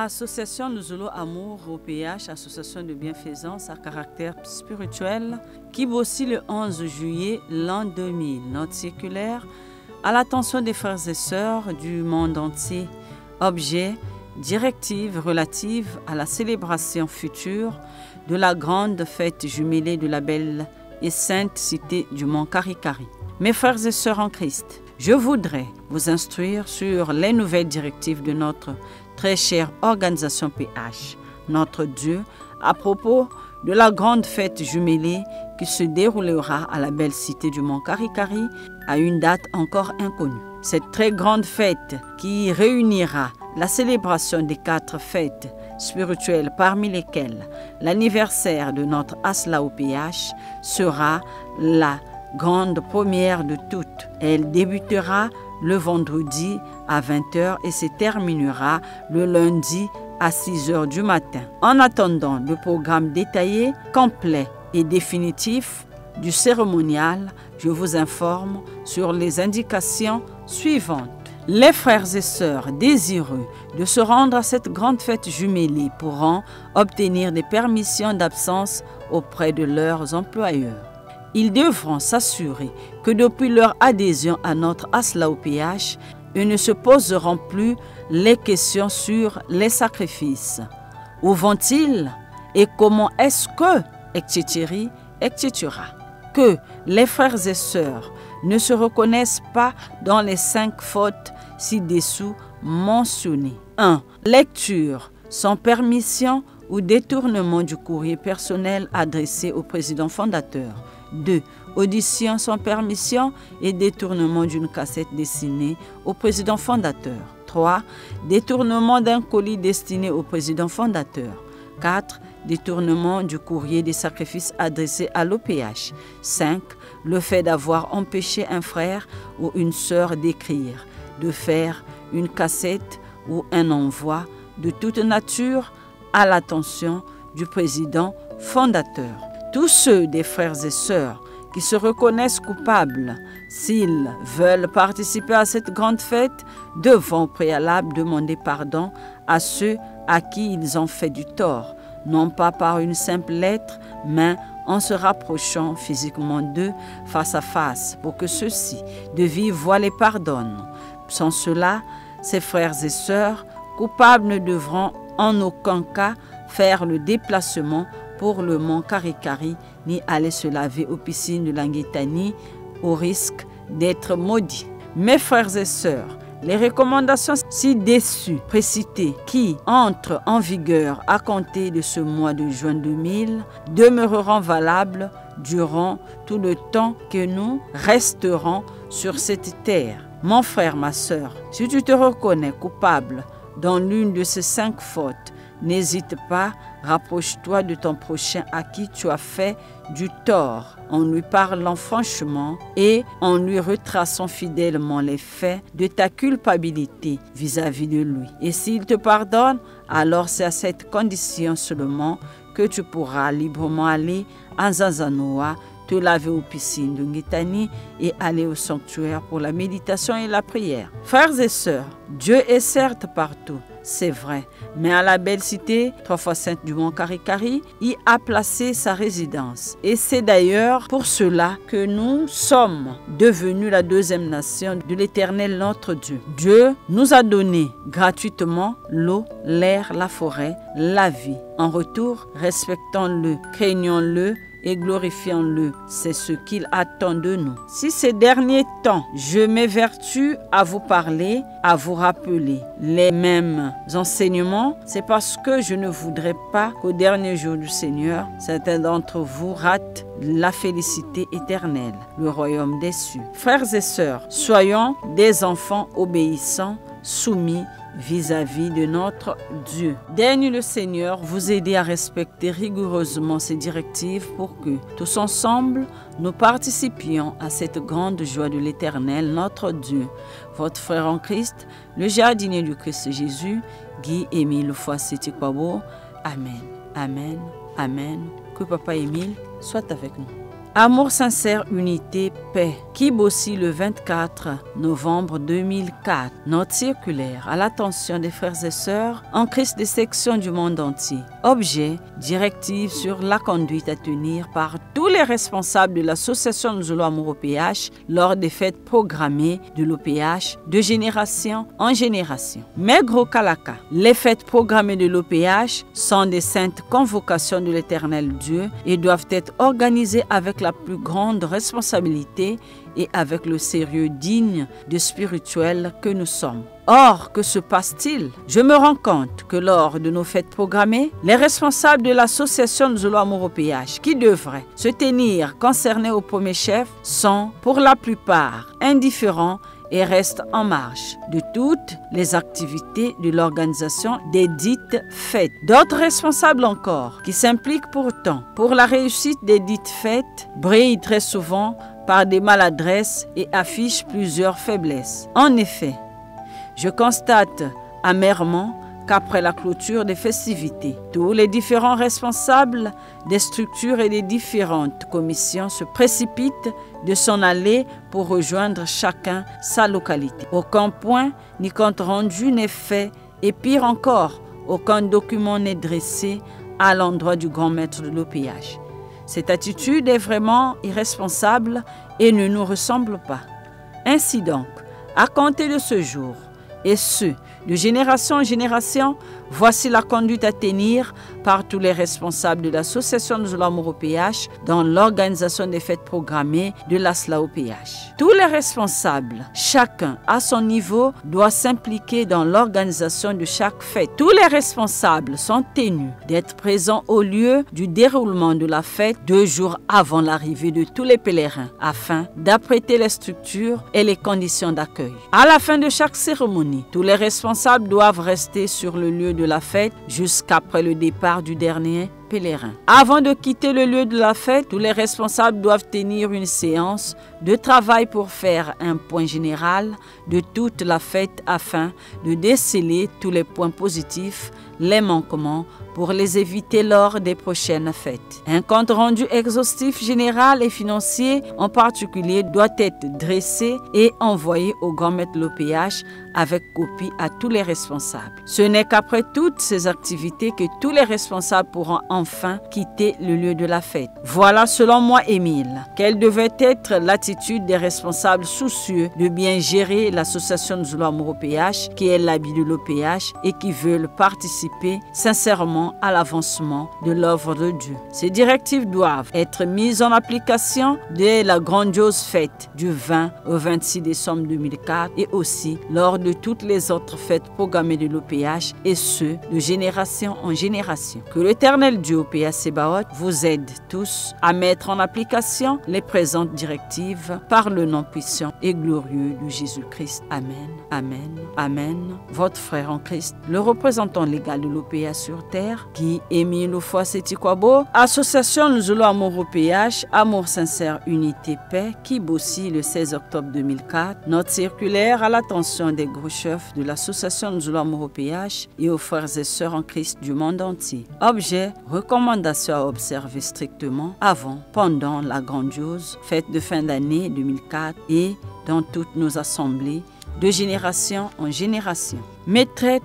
Association Nuzolo Amour au PH, association de bienfaisance à caractère spirituel, Kibosi le 11 juillet l'an 2000. Note circulaire à l'attention des frères et sœurs du monde entier. Objet, directive relative à la célébration future de la grande fête jumelée de la belle et sainte cité du Mont Karikari. Mes frères et sœurs en Christ, je voudrais vous instruire sur les nouvelles directives de notre très chère organisation PH, notre Dieu, à propos de la grande fête jumelée qui se déroulera à la belle cité du Mont Karikari à une date encore inconnue. Cette très grande fête qui réunira la célébration des 4 fêtes spirituelles parmi lesquelles l'anniversaire de notre Asla au PH sera la grande première de toutes. Elle débutera le vendredi à 20h et se terminera le lundi à 6h du matin. En attendant le programme détaillé, complet et définitif du cérémonial, je vous informe sur les indications suivantes. Les frères et sœurs désireux de se rendre à cette grande fête jumelée pourront obtenir des permissions d'absence auprès de leurs employeurs. Ils devront s'assurer que depuis leur adhésion à notre Asla au PH, ils ne se poseront plus les questions sur les sacrifices. Où vont-ils et comment est-ce que, etc., etc. Que les frères et sœurs ne se reconnaissent pas dans les 5 fautes ci-dessous mentionnées. 1. Lecture sans permission ou détournement du courrier personnel adressé au président fondateur. 2. Audition sans permission et détournement d'une cassette destinée au président fondateur. 3. Détournement d'un colis destiné au président fondateur. 4. Détournement du courrier des sacrifices adressé à l'OPH. 5. Le fait d'avoir empêché un frère ou une sœur d'écrire, de faire une cassette ou un envoi de toute nature à l'attention du président fondateur. Tous ceux des frères et sœurs qui se reconnaissent coupables, s'ils veulent participer à cette grande fête, devront au préalable demander pardon à ceux à qui ils ont fait du tort, non pas par une simple lettre, mais en se rapprochant physiquement d'eux face à face, pour que ceux-ci de vive voix les pardonnent. Sans cela, ces frères et sœurs coupables ne devront en aucun cas faire le déplacement pour le Mont Karikari, ni aller se laver aux piscines de Languetani au risque d'être maudits. Mes frères et sœurs, les recommandations ci-dessus précitées qui entrent en vigueur à compter de ce mois de juin 2000 demeureront valables durant tout le temps que nous resterons sur cette terre. Mon frère, ma sœur, si tu te reconnais coupable dans l'une de ces 5 fautes, n'hésite pas, rapproche-toi de ton prochain à qui tu as fait du tort en lui parlant franchement et en lui retraçant fidèlement les faits de ta culpabilité vis-à-vis de lui. Et s'il te pardonne, alors c'est à cette condition seulement que tu pourras librement aller à Nzanzanoa, te laver aux piscines de Ngitani et aller au sanctuaire pour la méditation et la prière. Frères et sœurs, Dieu est certes partout, c'est vrai, mais à la belle cité, 3 fois sainte du Mont Karikari, y a placé sa résidence. Et c'est d'ailleurs pour cela que nous sommes devenus la 2e nation de l'Éternel notre Dieu. Dieu nous a donné gratuitement l'eau, l'air, la forêt, la vie. En retour, respectons-le, craignons-le et glorifions-le. C'est ce qu'il attend de nous. Si ces derniers temps, je m'évertue à vous parler, à vous rappeler les mêmes enseignements, c'est parce que je ne voudrais pas qu'au dernier jour du Seigneur, certains d'entre vous ratent la félicité éternelle, le royaume des cieux. Frères et sœurs, soyons des enfants obéissants, soumis vis-à-vis de notre Dieu. Daigne le Seigneur vous aider à respecter rigoureusement ces directives pour que, tous ensemble, nous participions à cette grande joie de l'Éternel, notre Dieu. Votre frère en Christ, le jardinier du Christ Jésus, Guy Émile Foissé-Tikwabo. Amen, Amen, Amen. Que Papa Émile soit avec nous. Amour sincère, unité, paix. Kibossi le 24 novembre 2004. Note circulaire à l'attention des frères et sœurs en Christ des sections du monde entier. Objet, directive sur la conduite à tenir par tous les responsables de l'association Nzolo Amour OPH lors des fêtes programmées de l'OPH de génération en génération. Maigro Kalaka, les fêtes programmées de l'OPH sont des saintes convocations de l'Éternel Dieu et doivent être organisées avec la plus grande responsabilité et avec le sérieux digne de spirituel que nous sommes. Or, que se passe-t-il? Je me rends compte que lors de nos fêtes programmées, les responsables de l'association Nzolo Amour OPH qui devraient se tenir concernés au premier chef sont, pour la plupart, indifférents et restent en marge de toutes les activités de l'organisation des dites fêtes. D'autres responsables encore, qui s'impliquent pourtant pour la réussite des dites fêtes, brillent très souvent par des maladresses et affichent plusieurs faiblesses. En effet, je constate amèrement qu'après la clôture des festivités, tous les différents responsables des structures et des différentes commissions se précipitent de s'en aller pour rejoindre chacun sa localité. Aucun point ni compte rendu n'est fait et pire encore, aucun document n'est dressé à l'endroit du grand maître de l'OPH. Cette attitude est vraiment irresponsable et ne nous ressemble pas. Ainsi donc, à compter de ce jour, et ce, de génération en génération, voici la conduite à tenir par tous les responsables de l'association Nzolo Amour OPH dans l'organisation des fêtes programmées de l'ASLA OPH. Tous les responsables, chacun à son niveau, doit s'impliquer dans l'organisation de chaque fête. Tous les responsables sont tenus d'être présents au lieu du déroulement de la fête 2 jours avant l'arrivée de tous les pèlerins afin d'apprêter les structures et les conditions d'accueil. À la fin de chaque cérémonie, tous les responsables doivent rester sur le lieu de la fête jusqu'après le départ du dernier pèlerin. Avant de quitter le lieu de la fête, tous les responsables doivent tenir une séance de travail pour faire un point général de toute la fête afin de déceler tous les points positifs, les manquements, pour les éviter lors des prochaines fêtes. Un compte rendu exhaustif général et financier en particulier doit être dressé et envoyé au grand maître de l'OPH avec copie à tous les responsables. Ce n'est qu'après toutes ces activités que tous les responsables pourront enfin quitter le lieu de la fête. Voilà, selon moi, Émile, quelle devait être l'attitude des responsables soucieux de bien gérer l'association Nzolo Amour OPH, qui est l'habit de l'OPH et qui veulent participer sincèrement à l'avancement de l'œuvre de Dieu. Ces directives doivent être mises en application dès la grandiose fête du 20 au 26 décembre 2004 et aussi lors de toutes les autres fêtes programmées de l'OPH et ce, de génération en génération. Que l'Éternel Dieu OPH Sébaoth vous aide tous à mettre en application les présentes directives par le nom puissant et glorieux de Jésus-Christ. Amen, amen, amen. Votre frère en Christ, le représentant légal de l'OPH sur terre, qui Émile Ofoa-Setikwabo, Association Nzolo Amour OPH, Amour sincère, unité, paix, Kibossi le 16 octobre 2004. Note circulaire à l'attention des gros chefs de l'association Nzolo Amour OPH et aux frères et sœurs en Christ du monde entier. Objet, recommandation à observer strictement avant, pendant la grandiose fête de fin d'année 2004 et dans toutes nos assemblées de génération en génération. Mes très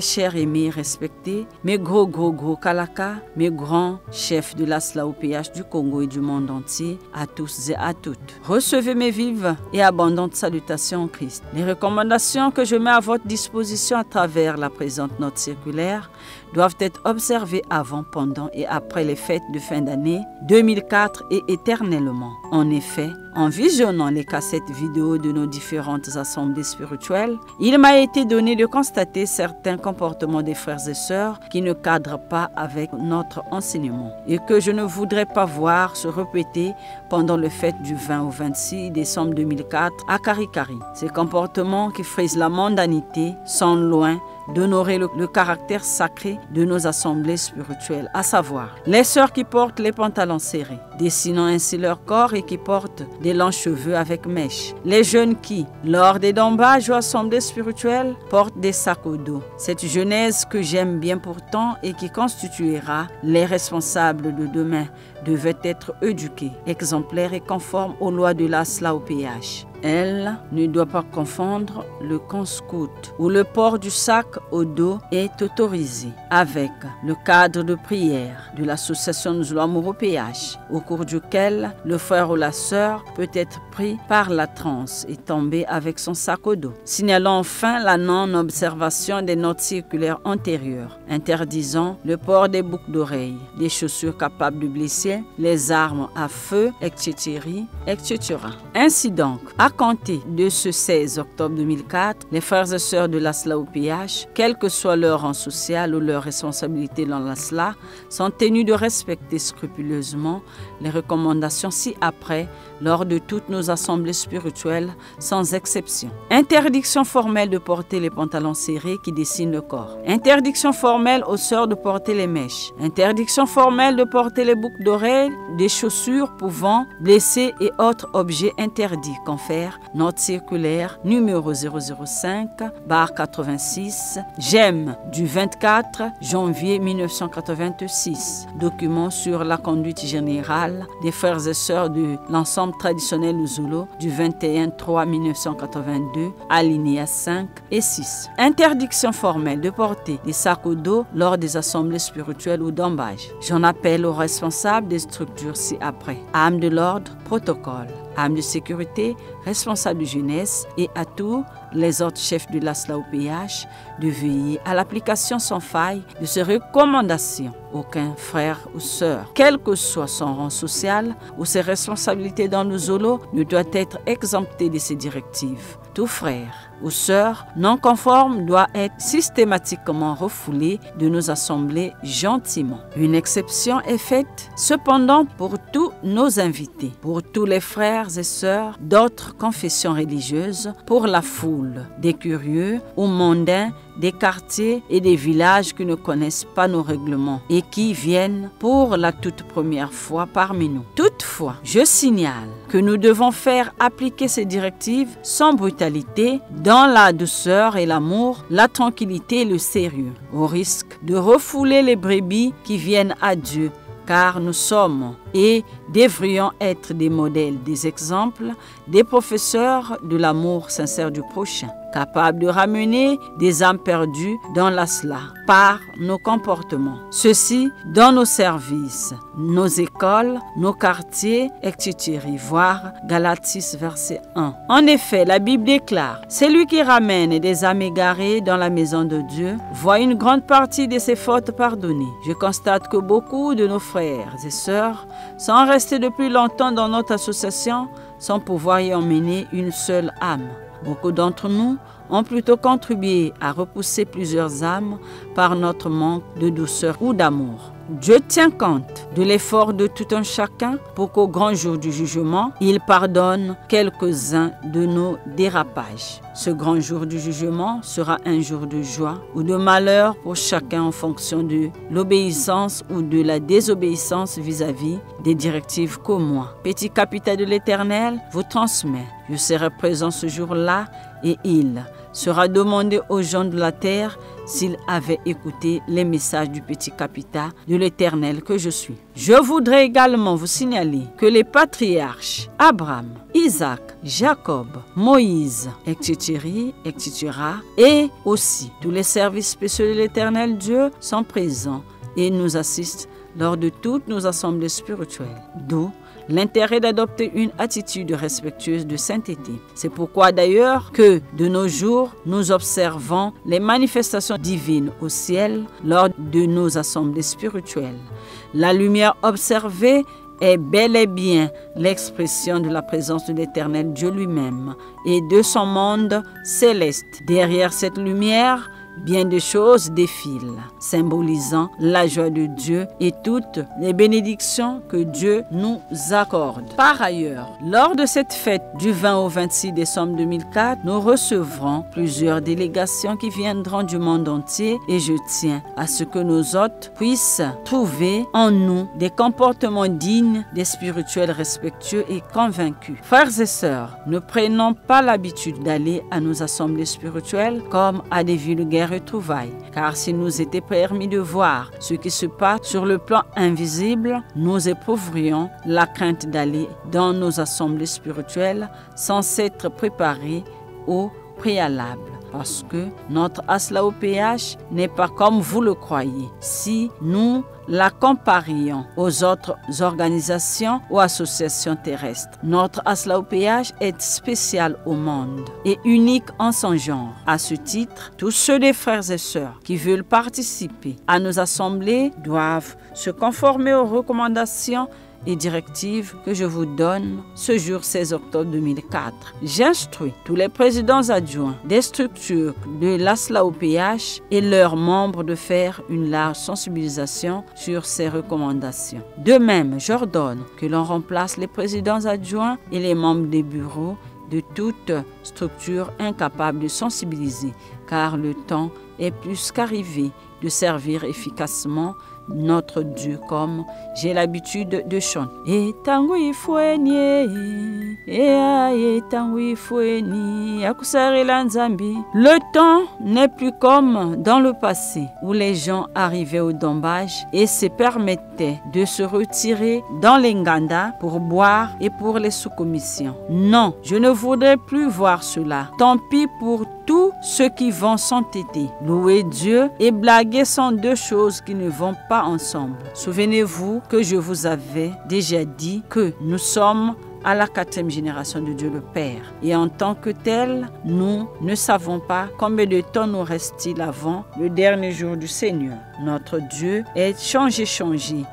chers aimés respectés, mes gros Kalaka, mes grands chefs de l'ASLA OPH du Congo et du monde entier, à tous et à toutes. Recevez mes vives et abondantes salutations en Christ. Les recommandations que je mets à votre disposition à travers la présente note circulaire doivent être observées avant, pendant et après les fêtes de fin d'année 2004 et éternellement. En effet, en visionnant les cassettes vidéo de nos différentes assemblées spirituelles, il m'a été donné de constater certains comportements des frères et sœurs qui ne cadrent pas avec notre enseignement et que je ne voudrais pas voir se répéter pendant les fêtes du 20 au 26 décembre 2004 à Karikari. Ces comportements qui frisent la mondanité sont loin d'honorer le caractère sacré de nos assemblées spirituelles, à savoir les sœurs qui portent les pantalons serrés, dessinant ainsi leur corps et qui portent des longs cheveux avec mèches. Les jeunes qui, lors des dombages ou assemblées spirituelles, portent des sacs au dos. Cette jeunesse que j'aime bien pourtant et qui constituera les responsables de demain devait être éduquée, exemplaire et conforme aux lois de l'ASLA au PH. Elle ne doit pas confondre le camp scout où le port du sac au dos est autorisé avec le cadre de prière de l'association Nous L'amour au PH, au cours duquel le frère ou la sœur peut être pris par la transe et tomber avec son sac au dos. Signalons enfin la non-observation des notes circulaires antérieures, interdisant le port des boucles d'oreilles, des chaussures capables de blesser, les armes à feu, etc. Ainsi donc, à compter de ce 16 octobre 2004, les frères et sœurs de l'ASLA au PH, quel que soit leur rang social ou leur responsabilité dans l'ASLA, sont tenus de respecter scrupuleusement les recommandations ci-après lors de toutes nos assemblées spirituelles, sans exception. Interdiction formelle de porter les pantalons serrés qui dessinent le corps. Interdiction formelle aux sœurs de porter les mèches. Interdiction formelle de porter les boucles d'oreilles, des chaussures pouvant blesser et autres objets interdits, confère note circulaire numéro 005/86, GEM du 24 janvier 1986, document sur la conduite générale des frères et sœurs de l'ensemble traditionnel Luzolo du 21/3/1982, alinéas 5 et 6. Interdiction formelle de porter des sacs au dos lors des assemblées spirituelles ou d'embâge. J'en appelle aux responsables des structures ci-après. Âme de l'ordre, protocole. Âme de sécurité, responsable de jeunesse et à tous les autres chefs de l'ASLA au PH de veiller à l'application sans faille de ces recommandations. Aucun frère ou sœur, quel que soit son rang social ou ses responsabilités dans le Zolo, ne doit être exempté de ces directives. Tout frère ou sœur non conforme doit être systématiquement refoulé de nos assemblées gentiment. Une exception est faite cependant pour tous nos invités, pour tous les frères et sœurs d'autres confessions religieuses, pour la foule des curieux ou mondains des quartiers et des villages qui ne connaissent pas nos règlements et qui viennent pour la toute première fois parmi nous. Toutefois, je signale que nous devons faire appliquer ces directives sans brutalité, dans la douceur et l'amour, la tranquillité et le sérieux, au risque de refouler les brebis qui viennent à Dieu, car nous sommes et devrions être des modèles, des exemples, des professeurs de l'amour sincère du prochain, capables de ramener des âmes perdues dans l'ASLA par nos comportements. Ceci dans nos services, nos écoles, nos quartiers, etc. Voir Galates 6, verset 1. En effet, la Bible déclare: celui qui ramène des âmes égarées dans la maison de Dieu voit une grande partie de ses fautes pardonnées. Je constate que beaucoup de nos frères et sœurs sont restés depuis longtemps dans notre association sans pouvoir y emmener une seule âme. Beaucoup d'entre nous ont plutôt contribué à repousser plusieurs âmes par notre manque de douceur ou d'amour. Dieu tient compte de l'effort de tout un chacun pour qu'au grand jour du jugement, il pardonne quelques-uns de nos dérapages. Ce grand jour du jugement sera un jour de joie ou de malheur pour chacun en fonction de l'obéissance ou de la désobéissance vis-à-vis des directives que moi, petit capitaine de l'Éternel, vous transmet. Je serai présent ce jour-là et il sera demandé aux gens de la terre s'ils avaient écouté les messages du petit capitaine de l'Éternel que je suis. Je voudrais également vous signaler que les patriarches Abraham, Isaac, Jacob, Moïse, etc., et aussi tous les services spéciaux de l'Éternel Dieu sont présents et nous assistent lors de toutes nos assemblées spirituelles. D'où l'intérêt d'adopter une attitude respectueuse de sainteté. C'est pourquoi d'ailleurs que de nos jours, nous observons les manifestations divines au ciel lors de nos assemblées spirituelles. La lumière observée est bel et bien l'expression de la présence de l'Éternel Dieu lui-même et de son monde céleste. Derrière cette lumière, bien des choses défilent, symbolisant la joie de Dieu et toutes les bénédictions que Dieu nous accorde. Par ailleurs, lors de cette fête du 20 au 26 décembre 2004, nous recevrons plusieurs délégations qui viendront du monde entier et je tiens à ce que nos hôtes puissent trouver en nous des comportements dignes, des spirituels respectueux et convaincus. Frères et sœurs, ne prenons pas l'habitude d'aller à nos assemblées spirituelles comme à des vulgaires retrouvailles, car s'il nous était permis de voir ce qui se passe sur le plan invisible, nous éprouverions la crainte d'aller dans nos assemblées spirituelles sans s'être préparés au préalable. Parce que notre Asla OPH n'est pas comme vous le croyez. Si nous la comparions aux autres organisations ou associations terrestres, notre Asla OPH est spécial au monde et unique en son genre. À ce titre, tous ceux des frères et sœurs qui veulent participer à nos assemblées doivent se conformer aux recommandations et directives que je vous donne ce jour 16 octobre 2004. J'instruis tous les présidents adjoints des structures de l'ASLA OPH et leurs membres de faire une large sensibilisation sur ces recommandations. De même, j'ordonne que l'on remplace les présidents adjoints et les membres des bureaux de toute structure incapable de sensibiliser, car le temps est plus qu'arrivé de servir efficacement notre Dieu comme j'ai l'habitude de chanter. Et tangu ifweni, et tangu ifweni, akusarela nzambi. Le temps n'est plus comme dans le passé où les gens arrivaient au dombage et se permettaient de se retirer dans les nganda pour boire et pour les sous-commissions. Non, je ne voudrais plus voir cela. Tant pis pour tous ceux qui vont s'entêter. Louer Dieu et blaguer sont deux choses qui ne vont pas ensemble. Souvenez-vous que je vous avais déjà dit que nous sommes à la 4e génération de Dieu le Père. Et en tant que tel, nous ne savons pas combien de temps nous reste-t-il avant le dernier jour du Seigneur. Notre Dieu est changé.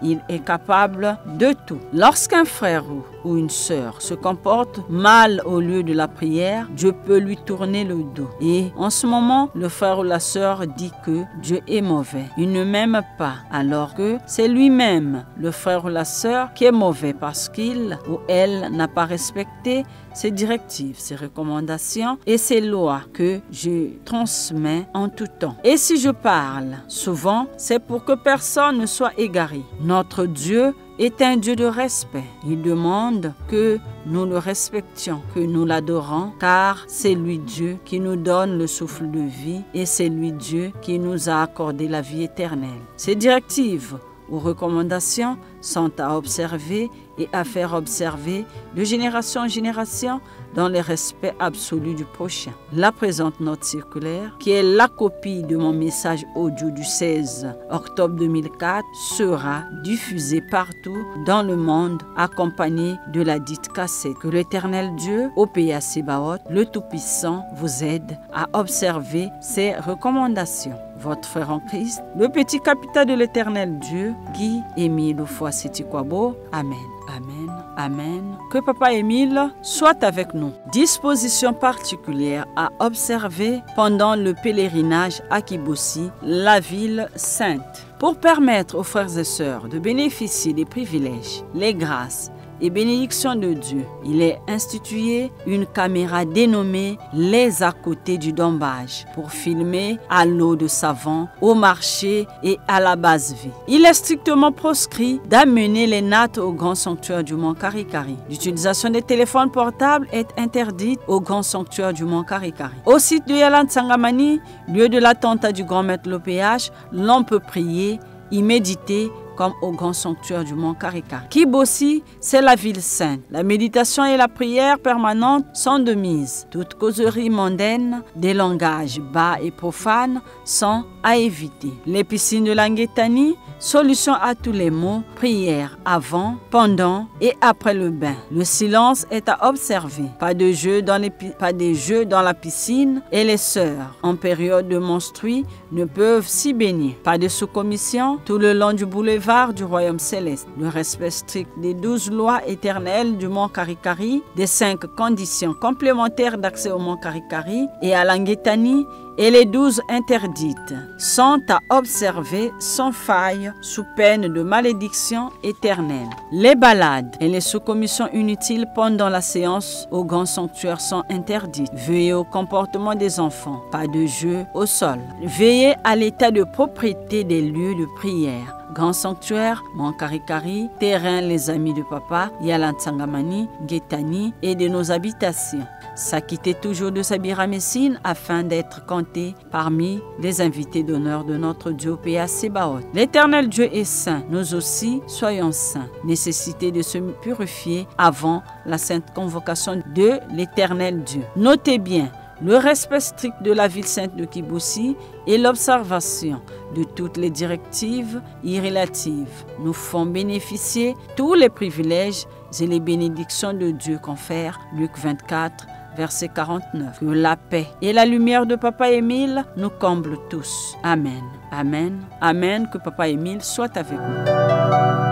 Il est capable de tout. Lorsqu'un frère ou une sœur se comporte mal au lieu de la prière, Dieu peut lui tourner le dos. Et en ce moment, le frère ou la sœur dit que Dieu est mauvais. Il ne m'aime pas, alors que c'est lui-même, le frère ou la sœur, qui est mauvais parce qu'il ou elle n'a pas respecté ces directives, ces recommandations et ces lois que je transmets en tout temps. Et si je parle souvent, c'est pour que personne ne soit égaré. Notre Dieu est un Dieu de respect. Il demande que nous le respections, que nous l'adorons, car c'est lui Dieu qui nous donne le souffle de vie et c'est lui Dieu qui nous a accordé la vie éternelle. Ces directives ou recommandations sont à observer et à faire observer de génération en génération dans le respect absolu du prochain. La présente note circulaire, qui est la copie de mon message audio du 16 octobre 2004, sera diffusée partout dans le monde accompagnée de la dite cassette. Que l'Éternel Dieu, OPH Sebaot, le Tout-Puissant, vous aide à observer ces recommandations. Votre frère en Christ, le petit capitaine de l'Éternel Dieu, Guy Émile Oufouassétikwabo. Amen. Amen. Amen. Que Papa Émile soit avec nous. Disposition particulière à observer pendant le pèlerinage à Kibossi, la ville sainte. Pour permettre aux frères et sœurs de bénéficier des privilèges, les grâces et bénédictions de Dieu, il est institué une caméra dénommée Les à côté du dombage pour filmer à l'eau de savon, au marché et à la base vie. Il est strictement proscrit d'amener les nattes au grand sanctuaire du mont Karikari. L'utilisation des téléphones portables est interdite au grand sanctuaire du mont Karikari. Au site de Yalan Sangamani, lieu de l'attentat du grand maître l'OPH, l'on peut prier, y méditer comme au grand sanctuaire du mont Karikari. Kibossi, c'est la ville sainte. La méditation et la prière permanente sont de mise. Toute causerie mondaine, des langages bas et profanes sont à éviter. Les piscines de Languetani, solution à tous les maux, prière avant, pendant et après le bain. Le silence est à observer. Pas de jeux dans la piscine et les sœurs en période de menstrues ne peuvent s'y baigner. Pas de sous-commission tout le long du boulevard boulevard du royaume céleste, le respect strict des 12 lois éternelles du mont Karikari, des 5 conditions complémentaires d'accès au mont Karikari et à l'Anguétani et les 12 interdites sont à observer sans faille sous peine de malédiction éternelle. Les balades et les sous-commissions inutiles pendant la séance au grand sanctuaire sont interdites. Veillez au comportement des enfants, pas de jeu au sol. Veillez à l'état de propriété des lieux de prière. Grand sanctuaire, Mont Karikari, terrain Les Amis de Papa, Yalansangamani, Guétani et de nos habitations. S'acquitter toujours de sa biramessine afin d'être compté parmi les invités d'honneur de notre Dieu P.A. Sébaoth. L'Éternel Dieu est saint, nous aussi soyons saints. Nécessité de se purifier avant la sainte convocation de l'Éternel Dieu. Notez bien, le respect strict de la ville sainte de Kiboussi et l'observation de toutes les directives irrélatives nous font bénéficier tous les privilèges et les bénédictions de Dieu confèrent. Luc 24, verset 49. Que la paix et la lumière de Papa Émile nous comblent tous. Amen. Amen. Amen. Que Papa Émile soit avec nous.